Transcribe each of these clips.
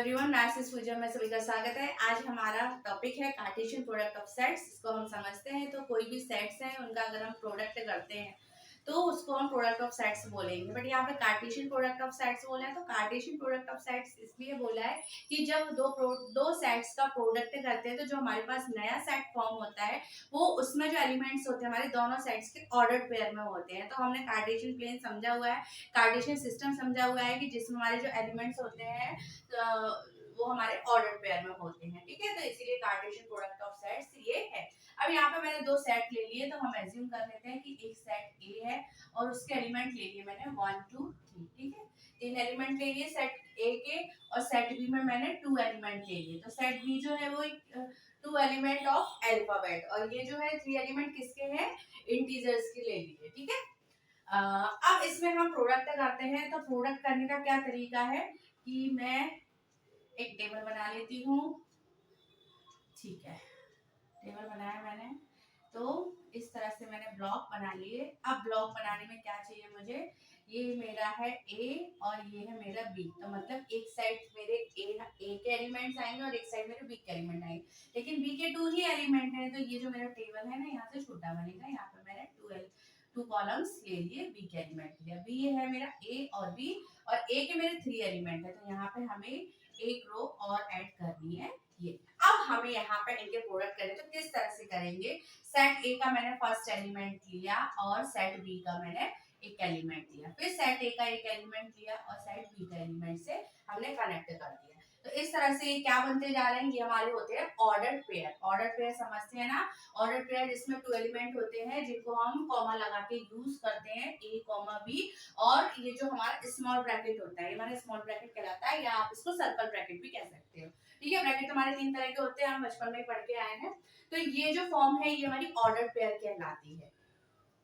Everyone, maths पूजा में सभी का स्वागत है। आज हमारा टॉपिक है कार्टेशियन प्रोडक्ट ऑफ सेट्स। इसको हम समझते हैं तो कोई भी सेट्स हैं उनका अगर हम प्रोडक्ट करते हैं तो उसको हम प्रोडक्ट ऑफ सेट्स बोलेंगे। बट यहाँ पे कार्टेशियन प्रोडक्ट ऑफ सेट्स बोला है तो कार्टेशियन प्रोडक्ट ऑफ सेट्स इसलिए बोला है कि जब दो सेट्स का प्रोडक्ट करते हैं तो जो हमारे पास नया सेट फॉर्म होता है वो उसमें जो एलिमेंट्स होते हैं हमारे दोनों सेट्स के ऑर्डर्ड पेयर में होते हैं। तो हमने कार्टेशियन प्लेन समझा हुआ है, कार्टेशियन सिस्टम समझा हुआ है कि जिसमें हमारे जो एलिमेंट्स होते हैं वो हमारे ऑर्डर पेयर में होते हैं। ठीक है, तो इसीलिए कार्टेशियन प्रोडक्ट ऑफ सेट्स ये है। अब यहाँ पे मैंने दो सेट ले लिए तो हम एज्यूम कर लेते हैं कि एक सेट ए है और उसके एलिमेंट ले लिए मैंने 1 2 3। ठीक है, तीन एलिमेंट ले लिए सेट ए के और सेट बी में मैंने 2 एलिमेंट ले लिए। तो सेट बी जो है वो 2 एलिमेंट ऑफ अल्फाबेट और ये जो है 3 एलिमेंट किसके हैं, इंटीजर्स के ले लिए। ठीक है, अब इसमें हम प्रोडक्ट करते हैं तो प्रोडक्ट करने का क्या तरीका है कि मैं एक टेबल बना लेती हूँ। ठीक है, टेबल बनाया मैंने तो इस तरह से मैंने ब्लॉक बना लिए। अब ब्लॉक बनाने में क्या चाहिए मुझे, ये मेरा है ए और ये है मेरा बी। तो मतलब एक साइड मेरे ए के एलिमेंट्स आएंगे और एक साइड मेरे बी के एलिमेंट आएंगे, लेकिन बी के 2 ही एलिमेंट हैं। तो ये जो मेरा टेबल है ना यहाँ से छोटा बनेगा। यहाँ पे मैंने 2 कॉलम्स ले लिए, बी के एलिमेंट लिया। बी ये है मेरा ए और बी और ए के मेरे 3 एलिमेंट है। तो यहाँ पे हमें एक रो और ऐड करनी है ये। अब हमें यहाँ पे इनके प्रोडक्ट करें तो किस तरह से करेंगे, सेट ए का मैंने फर्स्ट एलिमेंट लिया और सेट बी का मैंने एक एलिमेंट लिया, फिर सेट ए का एक एलिमेंट लिया और सेट बी का एलिमेंट से हमने कनेक्ट कर दिया। तो इस तरह से ये क्या बनते जा रहे हैं, ये हमारे होते हैं ऑर्डर्ड पेयर। ऑर्डर्ड पेयर समझते हैं ना, ऑर्डर्ड पेयर जिसमें 2 एलिमेंट होते हैं जिनको हम कॉमा लगा के यूज करते हैं, ए कॉमा बी। और ये जो हमारा स्मॉल ब्रैकेट होता है ये हमारा स्मॉल ब्रैकेट कहलाता है, या आप इसको सर्कल ब्रैकेट भी कह सकते हो। ठीक है, ब्रैकेट हमारे 3 तरह के होते हैं, हम बचपन में पढ़ के आए हैं। तो ये जो फॉर्म है ये हमारी ऑर्डर्ड पेयर कहलाती है।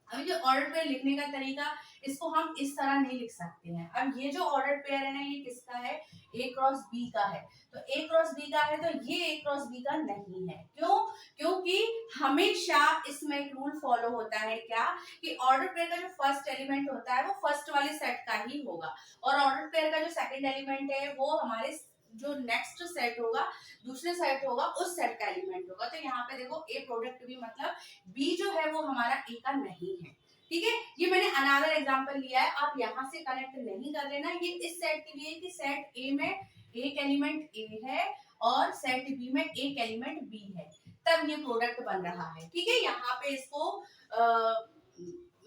अभी जो ऑर्डर पेयर लिखने का तरीका, इसको हम इस तरह नहीं लिख सकते हैं। अब ये जो ऑर्डर पेयर है ना ये किसका है, ए क्रॉस बी का है। तो ए क्रॉस बी का है तो ये ए क्रॉस बी का नहीं है। क्यों, क्योंकि हमेशा इसमें एक रूल फॉलो होता है क्या, कि ऑर्डर पेयर का जो फर्स्ट एलिमेंट होता है वो फर्स्ट वाले सेट का ही होगा और ऑर्डर पेयर का जो सेकंड एलिमेंट है वो हमारे जो नेक्स्ट सेट होगा, दूसरे सेट होगा, उस सेट का एलिमेंट होगा। तो यहाँ पे देखो ए प्रोडक्ट भी मतलब बी जो है वो हमारा ए का नहीं है। ठीक है, ये मैंने अनदर एग्जांपल लिया है, आप यहाँ से कनेक्ट नहीं कर लेना। ये इस सेट के लिए कि सेट ए में एक एलिमेंट ए है और सेट बी में एक एलिमेंट बी है, तब ये प्रोडक्ट बन रहा है। ठीक है, यहाँ पे इसको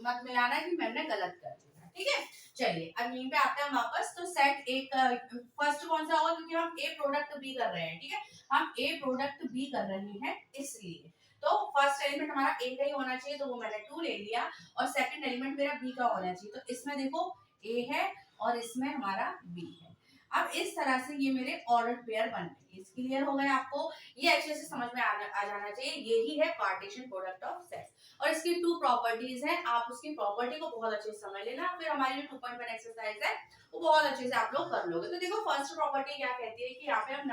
मत मिलाना कि मैंने गलत कर दिया। ठीक है, चलिए अब यहीं पे आते हैं वापस। तो सेट ए का फर्स्ट कौन सा होगा, क्योंकि हम ए प्रोडक्ट बी कर रहे हैं। ठीक है, हम ए प्रोडक्ट बी कर रहे हैं इसलिए तो फर्स्ट एलिमेंट हमारा ए का ही होना चाहिए, तो वो मैंने 2 ले लिया और सेकंड एलिमेंट मेरा बी का होना चाहिए। तो इसमें देखो ए है और इसमें हमारा बी है। अब इस तरह से ये मेरे ऑर्डर पेयर बन गए। क्लियर हो गए आपको, ये अच्छे से समझ में आ जाना चाहिए। यही है कार्टेशियन प्रोडक्ट ऑफ सेट्स और इसकी 2 प्रॉपर्टीज हैं। आप उसकी प्रॉपर्टी को बहुत अच्छे से समझ लेना, फिर हमारी जो 2.1 एक्सरसाइज है वो बहुत अच्छे से आप लोग कर लोगे। तो देखो फर्स्ट प्रॉपर्टी क्या कहती है कि यहाँ पे हम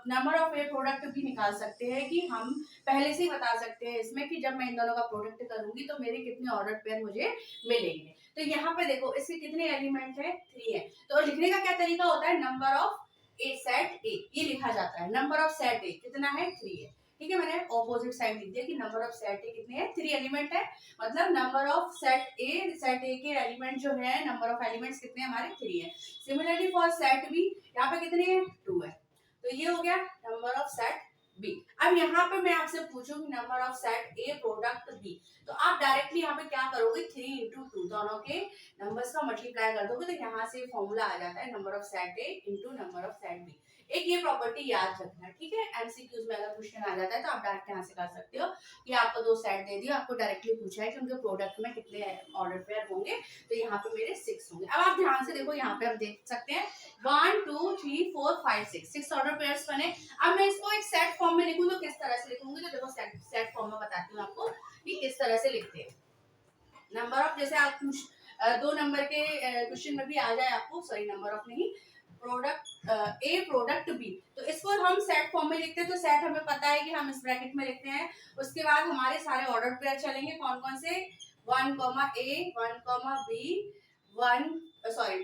नंबर ऑफ ए प्रोडक्ट भी निकाल सकते हैं, कि हम पहले से ही बता सकते हैं इसमें कि जब मैं इन दोनों का प्रोडक्ट करूंगी तो मेरे कितने ऑर्डर पेयर मुझे मिलेंगे। तो यहाँ पे देखो इसके कितने एलिमेंट है, 3 है। तो लिखने का क्या तरीका होता है, नंबर ऑफ ए सेट ए, ये लिखा जाता है। नंबर ऑफ सेट ए कितना है, 3 है। ठीक है, मैंने ऑपोजिट साइड लिख दिया कि नंबर ऑफ सेट ए कितने हैं, 3 एलिमेंट है। मतलब नंबर ऑफ सेट ए के एलिमेंट जो है, नंबर ऑफ एलिमेंट्स कितने हमारे 3 है। सिमिलरली फॉर सेट बी, यहाँ पे कितने हैं, 2 है। तो ये हो गया नंबर ऑफ सेट बी। अब यहाँ पे मैं आपसे पूछूं number of set A product B, तो आप डायरेक्टली यहाँ पे क्या करोगे, 3 इंटू 2 दोनों के नंबर्स का मल्टीप्लाई कर दोगे तो यहाँ से फॉर्मूला आ जाता है number of set A into number of set B. एक ये प्रॉपर्टी याद रखना, ठीक है। एमसीक्यूज में अगर क्वेश्चन आ जाता है तो आप डायरेक्ट यहाँ से कर सकते हो कि आपको 2 सेट दे दिया, आपको डायरेक्टली पूछा है कि उनके प्रोडक्ट में कितने ऑर्डर पेयर होंगे, तो यहाँ पे मेरे 6 होंगे। अब आप ध्यान से देखो, यहाँ पे आप देख सकते हैं 1 2 3 4 5 6 ऑर्डर पेयर्स बने। अब मैं इसको एक सेट फॉर्म में लिखूं तो किस तरह से लिखूंगी, तो देखो सेट फॉर्म में बताती हूँ आपको कि किस तरह से लिखते हैं। नंबर ऑफ, जैसे आप 2 नंबर के क्वेश्चन में भी आ जाए आपको, सॉरी नंबर ऑफ नहीं, प्रोडक्ट ए प्रोडक्ट बी, तो इसको हम सेट फॉर्म में लिखते हैं। तो सेट हमें पता है कि हम इस ब्रैकेट में लिखते हैं। उसके बाद हमारे सारे ऑर्डर पेयर चलेंगे, कौन कौन से, 1 ए 1 बी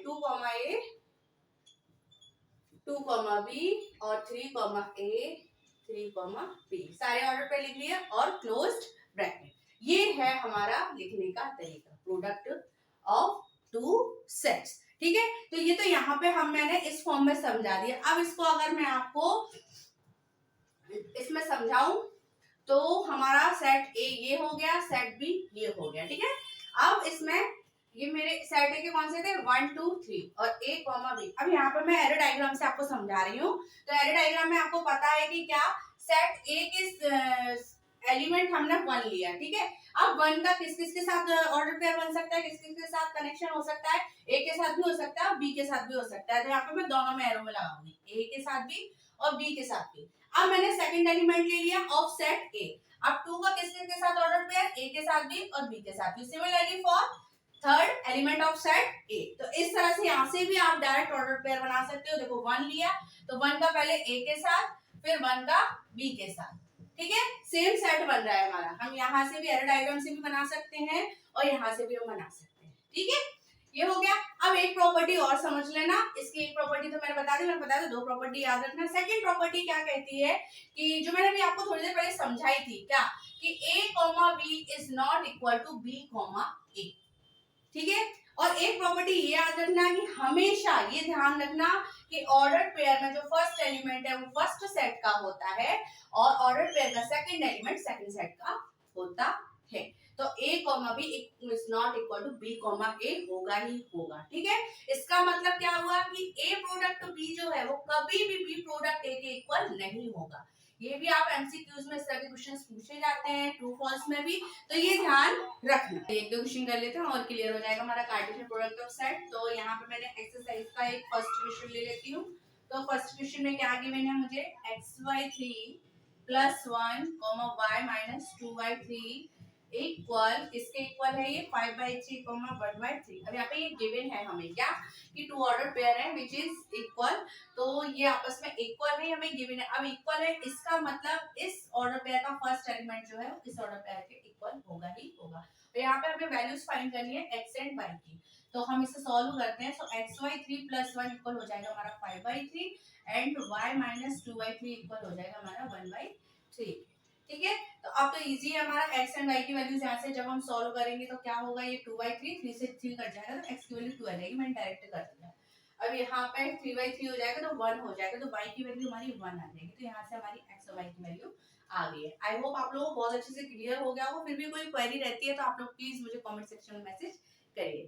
2 ए 2, बी और 3, ए, 3, बी सारे ऑर्डर पे लिख लिए और क्लोज्ड ब्रैकेट। ये है हमारा लिखने का तरीका, प्रोडक्ट ऑफ टू सेट्स। ठीक है, तो ये तो यहाँ पे मैंने इस फॉर्म में समझा दिया। अब इसको अगर मैं आपको इसमें समझाऊं तो हमारा सेट ए ये हो गया, सेट बी ये हो गया। ठीक है, अब इसमें ये मेरे सेट ए के कौन से थे, 1 2 3 और ए कॉमा बी। अब यहाँ पर मैं एरो डायग्राम से आपको समझा रही हूँ। तो एरो डायग्राम में आपको पता है कि क्या सेट ए के एलिमेंट हमने 1 लिया। ठीक है, अब 1 का किस किस के साथ ऑर्डर पेयर बन सकता है, किस किस के साथ कनेक्शन हो सकता है, ए के साथ भी हो सकता है और बी के साथ भी हो सकता है। तो यहाँ पे मैं दोनों में एरो में लगाऊंगी, ए के साथ भी और बी के साथ भी। अब मैंने सेकंड एलिमेंट ले लिया ऑफ सेट ए। अब 2 का किस किस के साथ ऑर्डर पेयर, ए के साथ भी और बी के साथ भी। Similarly for third element of set ए। तो इस तरह से यहाँ से भी आप डायरेक्ट ऑर्डर पेयर बना सकते हो। देखो 1 लिया तो 1 का पहले ए के साथ, फिर 1 का बी के साथ। ठीक है, सेम सेट बन रहा है हमारा। हम यहाँ से भी एरो डायग्राम से भी बना सकते हैं और यहाँ से भी हम बना सकते हैं। ठीक है, ये हो गया। अब एक प्रॉपर्टी और समझ लेना। इसकी एक प्रॉपर्टी तो मैंने बता दी, 2 प्रॉपर्टी याद रखना। सेकंड प्रॉपर्टी क्या कहती है कि जो मैंने भी आपको थोड़ी देर पहले समझाई थी, क्या कि a, b is not equal to b, a। ठीक है, और एक प्रॉपर्टी ये याद रखना कि हमेशा ये ध्यान रखना कि ऑर्डर पेयर में जो फर्स्ट एलिमेंट है वो फर्स्ट सेट का होता है और ऑर्डर पेयर का सेकंड एलिमेंट सेकंड सेट का होता है। तो a, b is not equal to b, a होगा ही होगा। ठीक है, इसका मतलब क्या हुआ कि a प्रोडक्ट b जो है वो कभी भी b प्रोडक्ट a के इक्वल नहीं होगा। ये भी आप एमसीक्यूज में इस तरह के क्वेश्चंस पूछे जाते हैं, ट्रू फॉल्स में भी, तो ये ध्यान रखना। एक दो क्वेश्चन कर लेते हैं और क्लियर हो जाएगा हमारा कार्टेशियन प्रोडक्ट ऑफ सेट। तो यहाँ पे मैंने एक्सरसाइज का एक फर्स्ट क्वेश्चन ले लेती हूँ। तो फर्स्ट क्वेश्चन में क्या गिवन है मुझे, xy3 + 1, y - 2y3 इक्वल, किसके इक्वल है ये, 5/3, 1/3। अब यहाँ पे ये गिवन है हमें क्या कि 2 ऑर्डर पेयर है विच इज इक्वल। तो ये आपस में इक्वल है, हमें गिवन है। अब इक्वल है इसका मतलब इस ऑर्डर पेयर का फर्स्ट एलिमेंट जो है इस ऑर्डर पेयर के इक्वल होगा ही होगा। तो यहाँ पे हमें वैल्यूज फाइंड करनी है x एंड y की। तो हम इसे सॉल्व करते हैं। सो xy3 + 1 इक्वल हो जाएगा हमारा 5/3 एंड y - 2y3 इक्वल हो जाएगा हमारा 1/3। ठीक है, तो अब तो इजी है हमारा। x एंड y की वैल्यूज यहाँ से जब हम सॉल्व करेंगे तो क्या होगा, ये 2/3, 3 से 3 कट जाएगा तो x की वैल्यू 2 आ जाएगी। मैंने डायरेक्ट कर दिया। अब यहाँ पे 3/3 हो जाएगा तो 1 हो जाएगा, तो y की वैल्यू हमारी 1 आ जाएगी। तो यहाँ से हमारी x और y की वैल्यू आ गई है। आई होप आप लोगों को बहुत अच्छे से क्लियर हो गया हो। फिर भी कोई क्वेरी रहती है तो आप लोग प्लीज मुझे कमेंट सेक्शन में मैसेज करिए।